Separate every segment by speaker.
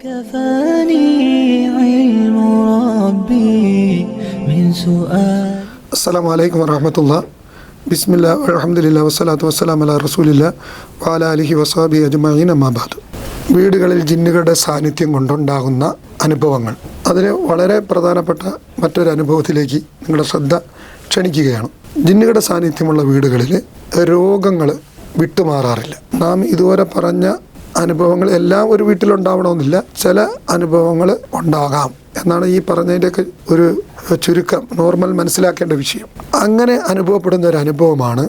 Speaker 1: كفاني علم ربي من سؤال.
Speaker 2: السلام عليكم ورحمة الله. بسم الله والحمد لله والصلاة والسلام على رسول الله وعلى آله وصحبه أجمعين أما بعد. വീടുകളിൽ ജിന്നുകളുടെ സാന്നിധ്യം കൊണ്ടുണ്ടാകുന്ന അനുഭവങ്ങൾ, അതിന് വളരെ പ്രധാനപ്പെട്ട മറ്റൊരു അനുഭവത്തിലേക്ക് നിങ്ങളുടെ ശ്രദ്ധ ക്ഷണിക്കുകയാണ്. ജിന്നുകളുടെ സാന്നിധ്യമുള്ള വീടുകളിൽ രോഗങ്ങൾ വിട്ടുമാറാറില്ല. നാം ഇതുവരെ പറഞ്ഞ അനുഭവങ്ങൾ എല്ലാം ഒരു വീട്ടിലുണ്ടാവണമെന്നില്ല, ചില അനുഭവങ്ങൾ ഉണ്ടാകാം എന്നാണ് ഈ പറഞ്ഞതിൻ്റെയൊക്കെ ഒരു ചുരുക്കം, നോർമൽ മനസ്സിലാക്കേണ്ട വിഷയം. അങ്ങനെ അനുഭവപ്പെടുന്ന ഒരു അനുഭവമാണ്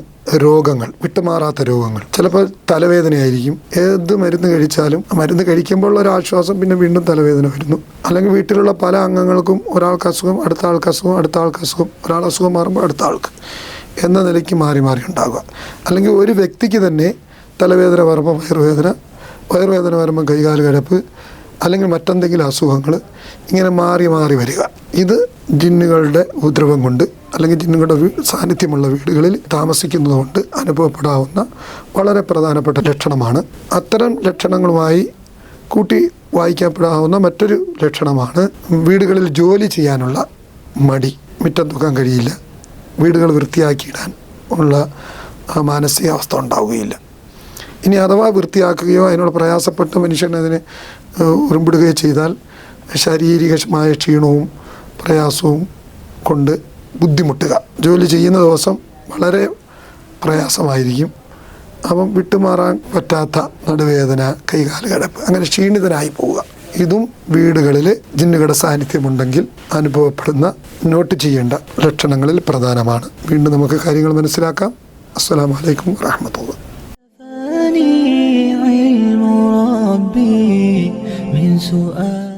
Speaker 2: രോഗങ്ങൾ, വിട്ടുമാറാത്ത രോഗങ്ങൾ. ചിലപ്പോൾ തലവേദനയായിരിക്കും. ഏത് മരുന്ന് കഴിച്ചാലും മരുന്ന് കഴിക്കുമ്പോൾ ഒരു ആശ്വാസം, പിന്നെ വീണ്ടും തലവേദന വരുന്നു. അല്ലെങ്കിൽ വീട്ടിലുള്ള പല അംഗങ്ങൾക്കും ഒരാൾക്ക് അസുഖം, അടുത്ത ആൾക്ക് അസുഖം, അടുത്ത ആൾക്ക് അസുഖം, ഒരാൾ അസുഖം മാറുമ്പോൾ അടുത്ത ആൾക്ക് എന്ന നിലയ്ക്ക് മാറി മാറി ഉണ്ടാകുക. അല്ലെങ്കിൽ ഒരു വ്യക്തിക്ക് തന്നെ തലവേദന വരുമ്പോൾ വയറുവേദന വരുമ്പോൾ കൈകാല് കിടപ്പ്, അല്ലെങ്കിൽ മറ്റെന്തെങ്കിലും അസുഖങ്ങൾ, ഇങ്ങനെ മാറി മാറി വരിക. ഇത് ജിന്നുകളുടെ ഉപദ്രവം കൊണ്ട് അല്ലെങ്കിൽ ജിന്നുകളുടെ സാന്നിധ്യമുള്ള വീടുകളിൽ താമസിക്കുന്നതുകൊണ്ട് അനുഭവപ്പെടാവുന്ന വളരെ പ്രധാനപ്പെട്ട ലക്ഷണമാണ്. അത്തരം ലക്ഷണങ്ങളുമായി കൂട്ടി വായിക്കപ്പെടാവുന്ന മറ്റൊരു ലക്ഷണമാണ് വീടുകളിൽ ജോലി ചെയ്യാനുള്ള മടി. മുറ്റം തൂക്കാൻ കഴിയില്ല, വീടുകൾ വൃത്തിയാക്കിയിടാൻ ഉള്ള മാനസികാവസ്ഥ ഉണ്ടാവുകയില്ല. ഇനി അഥവാ വൃത്തിയാക്കുകയോ അതിനുള്ള പ്രയാസപ്പെട്ട മനുഷ്യൻ അതിനെ ഉറുമ്പിടുകയോ ചെയ്താൽ ശാരീരികമായ ക്ഷീണവും പ്രയാസവും കൊണ്ട് ബുദ്ധിമുട്ടുക. ജോലി ചെയ്യുന്ന ദിവസം വളരെ പ്രയാസമായിരിക്കും. അപ്പം വിട്ടുമാറാൻ പറ്റാത്ത നടുവേദന, കൈകാല് കിടപ്പ്, അങ്ങനെ ക്ഷീണിതനായി പോവുക. ഇതും വീടുകളിൽ ജിന്നുകളുടെ സാന്നിധ്യമുണ്ടെങ്കിൽ അനുഭവപ്പെടുന്ന, നോട്ട് ചെയ്യേണ്ട ലക്ഷണങ്ങളിൽ പ്രധാനമാണ്. വീണ്ടും നമുക്ക് കാര്യങ്ങൾ മനസ്സിലാക്കാം. അസ്സലാമു അലൈക്കും വറഹ്മത്തുള്ളാഹി.
Speaker 1: علم ربي من سؤال.